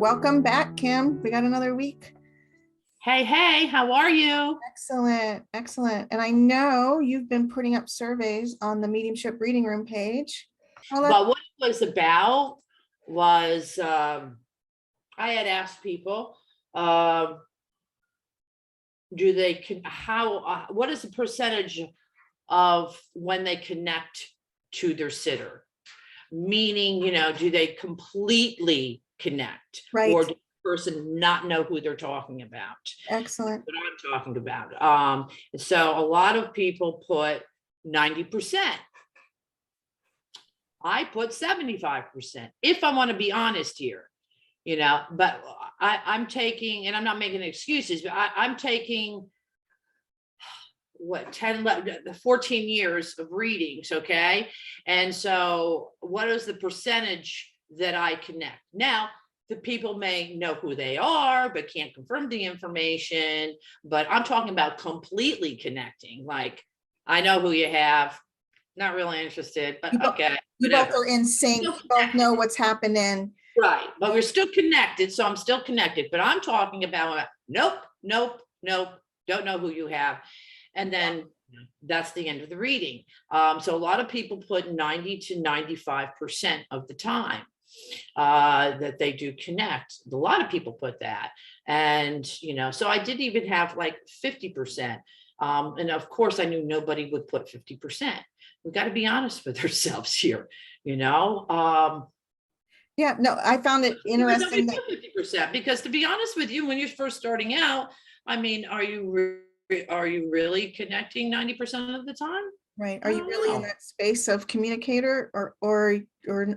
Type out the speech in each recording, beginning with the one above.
welcome back, Kim. We got another week. Hey, how are you? Excellent, excellent. And I know you've been putting up surveys on the Mediumship reading room page. Well, what it was about was I had asked people, do they what is the percentage of when they connect to their sitter? Meaning, do they completely connect, Right. or does the person not know who they're talking about? Excellent. That's what I'm talking about. So a lot of people put 90%. I put 75%, if I want to be honest here, but I'm taking, and I'm not making excuses, but I'm taking 14 years of readings. Okay. And so what is the percentage that I connect? Now, the people may know who they are, but can't confirm the information. But I'm talking about completely connecting. Like, I know who you have, not really interested, but okay. You both are in sync. You both know what's happening. Right. But we're still connected. So I'm still connected. But I'm talking about nope. Don't know who you have. And then that's the end of the reading. So a lot of people put 90 to 95% of the time that they do connect. A lot of people put that. And, so I did even have like 50%. And of course, I knew nobody would put 50%. We've got to be honest with ourselves here, Yeah, no, I found it interesting that 50%, because to be honest with you, when you're first starting out, I mean, are you really connecting 90% of the time? Right. Are you really in that space of communicator or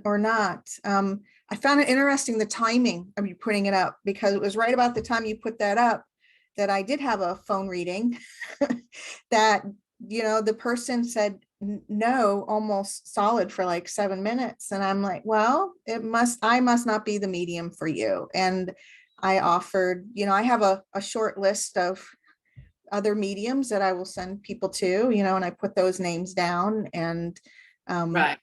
not? I found it interesting, the timing of you putting it up, because it was right about the time you put that up that I did have a phone reading that, the person said no, almost solid for like 7 minutes. And I'm like, well, I must not be the medium for you. And I offered, I have a short list of other mediums that I will send people to, and I put those names down, and right.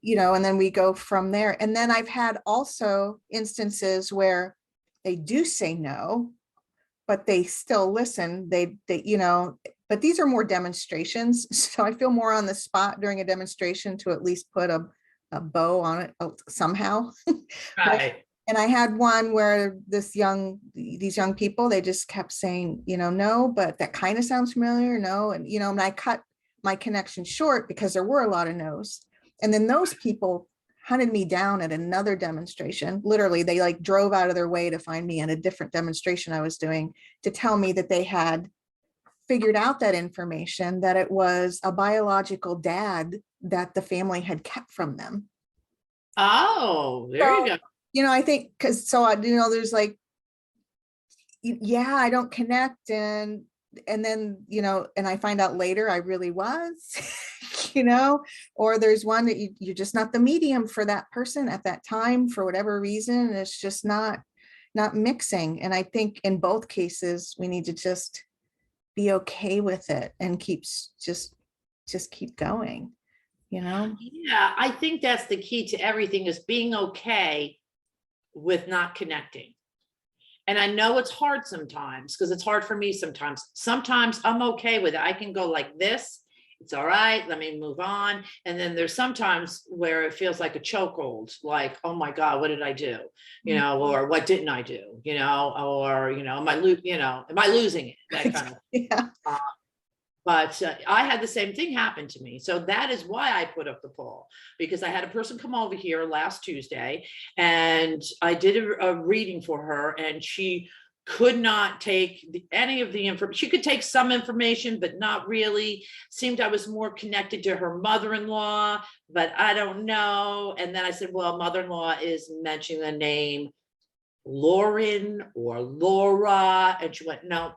And then we go from there. And then I've had also instances where they do say no, but they still listen. They but these are more demonstrations. So I feel more on the spot during a demonstration to at least put a bow on it somehow. Right. And I had one where these young people, they just kept saying, no, but that kind of sounds familiar. No. And, and I cut my connection short because there were a lot of no's. And then those people hunted me down at another demonstration. Literally, they like drove out of their way to find me at a different demonstration I was doing to tell me that they had figured out that information, that it was a biological dad that the family had kept from them. Oh, there you go. I think there's like, yeah, I don't connect. And then, and I find out later I really was, or there's one that you're just not the medium for that person at that time for whatever reason. It's just not mixing. And I think in both cases, we need to just be okay with it and keep going, Yeah, I think that's the key to everything, is being okay with not connecting. And I know it's hard sometimes, because it's hard for me sometimes. Sometimes I'm okay with it. I can go like this. It's all right. Let me move on. And then there's sometimes where it feels like a chokehold, like, oh my God, what did I do? Or what didn't I do? Or, am I losing it? That kind of yeah. But I had the same thing happen to me. So that is why I put up the poll, because I had a person come over here last Tuesday, and I did a reading for her, and she could not take any of the information. She could take some information, but not really. Seemed I was more connected to her mother-in-law, but I don't know. And then I said, well, mother-in-law is mentioning the name Lauren or Laura. And she went, no,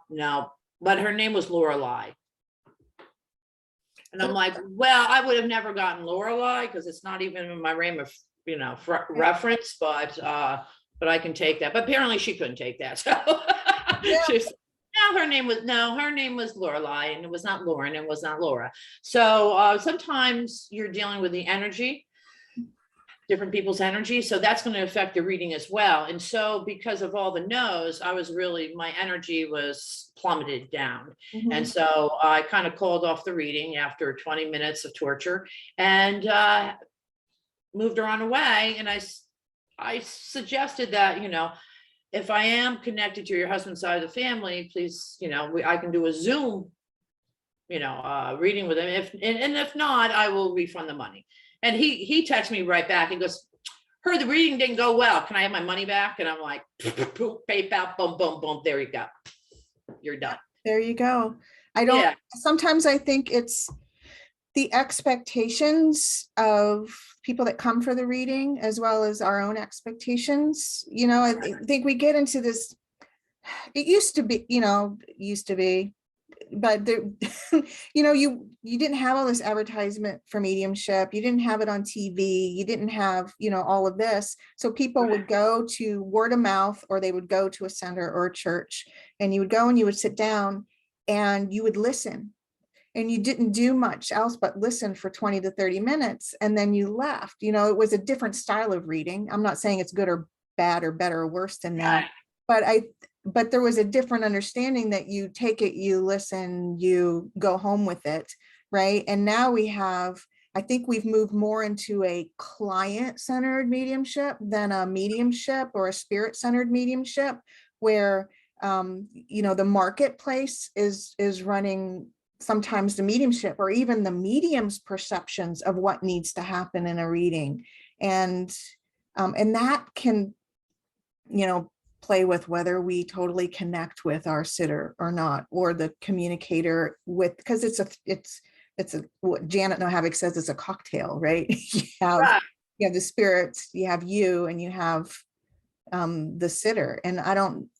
but her name was Lorelei. And I'm like, well, I would have never gotten Lorelei, because it's not even in my frame of, reference, but I can take that. But apparently she couldn't take that. So her name was Lorelei, and it was not Lauren, it was not Laura. So sometimes you're dealing with the energy. different people's energy. So that's going to affect the reading as well. And so because of all the no's, my energy was plummeted down. And Mhm. so I kind of called off the reading after 20 minutes of torture and moved her on away. And I suggested that, if I am connected to your husband's side of the family, please, I can do a Zoom, reading with him. If not, I will refund the money. And he texted me right back. He goes, heard the reading didn't go well. Can I have my money back? And I'm like, PayPal, boom, boom, boom. There you go. You're done. There you go. Yeah. Sometimes I think it's the expectations of people that come for the reading as well as our own expectations. I think we get into this, it used to be, but there, you didn't have all this advertisement for mediumship. You didn't have it on TV. You didn't have, all of this. So people would go to word of mouth, or they would go to a center or a church, and you would go and you would sit down and you would listen. And you didn't do much else but listen for 20 to 30 minutes, and then you left. It was a different style of reading. I'm not saying it's good or bad or better or worse than that, but there was a different understanding that you take it, you listen, you go home with it, right? And now I think we've moved more into a client-centered mediumship than a mediumship or a spirit-centered mediumship, where the marketplace is running sometimes the mediumship or even the medium's perceptions of what needs to happen in a reading. And that can, play with whether we totally connect with our sitter or not, or the communicator because it's what Janet Nohavik says, it's a cocktail, right? You have the spirits, you have you, and you have the sitter. And I don't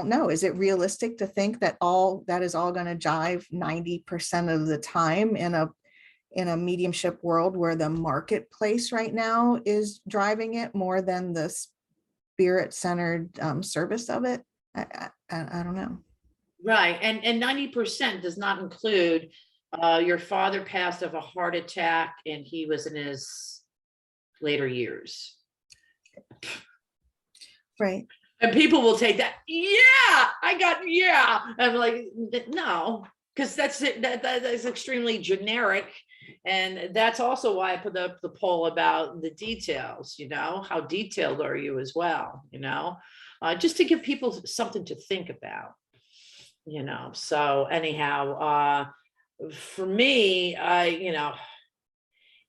know, is it realistic to think that all that is all going to jive 90% of the time in a mediumship world where the marketplace right now is driving it more than the spirit-centered service of it? I don't know. Right. And 90% does not include your father passed of a heart attack and he was in his later years. Right. And people will take that. Yeah, I'm like, no, because that's extremely generic. And that's also why I put up the poll about the details, how detailed are you as well, just to give people something to think about, so anyhow, for me,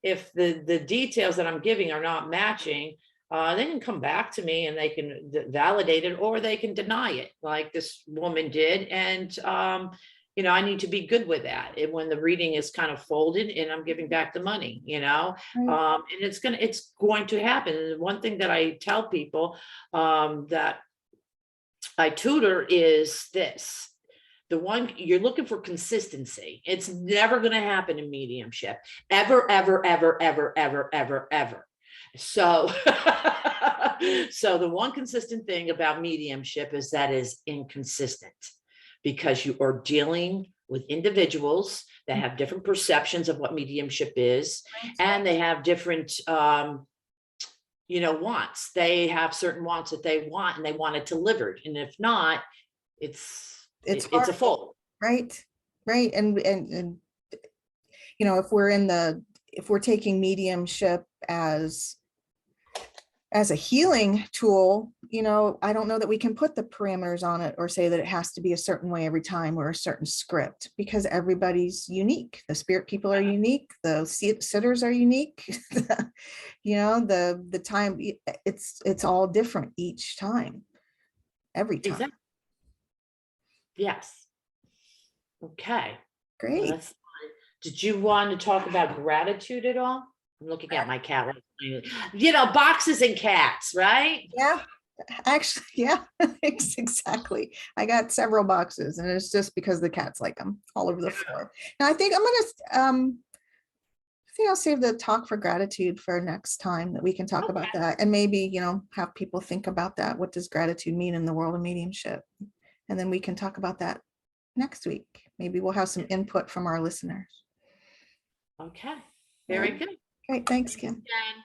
if the details that I'm giving are not matching, they can come back to me and they can validate it, or they can deny it like this woman did. And, I need to be good with that. When the reading is kind of folded and I'm giving back the money, Right. And it's going to happen. And one thing that I tell people that I tutor is this. The one you're looking for consistency. It's never going to happen in mediumship. Ever, ever, ever, ever, ever, ever, ever. So, so the one consistent thing about mediumship is that is inconsistent, because you are dealing with individuals that have different perceptions of what mediumship is, and they have different, wants. They have certain wants that they want, and they want it delivered. And if not, it's a fold. Right. And if we're taking mediumship as a healing tool, I don't know that we can put the parameters on it or say that it has to be a certain way every time or a certain script, because everybody's unique. The spirit people are unique. The sitters are unique. The time, it's all different each time, every time. Exactly. Yes. Okay. Great. Well, did you want to talk about gratitude at all? I'm looking at my cat. Boxes and cats, right? Yeah, actually, yeah, exactly. I got several boxes, and it's just because the cats like them all over the floor. Now I think I'll save the talk for gratitude for next time, that we can talk about that, and maybe, have people think about that. What does gratitude mean in the world of mediumship? And then we can talk about that next week. Maybe we'll have some input from our listeners. Okay, very good. Great, thanks, Kim. Thanks, Jen.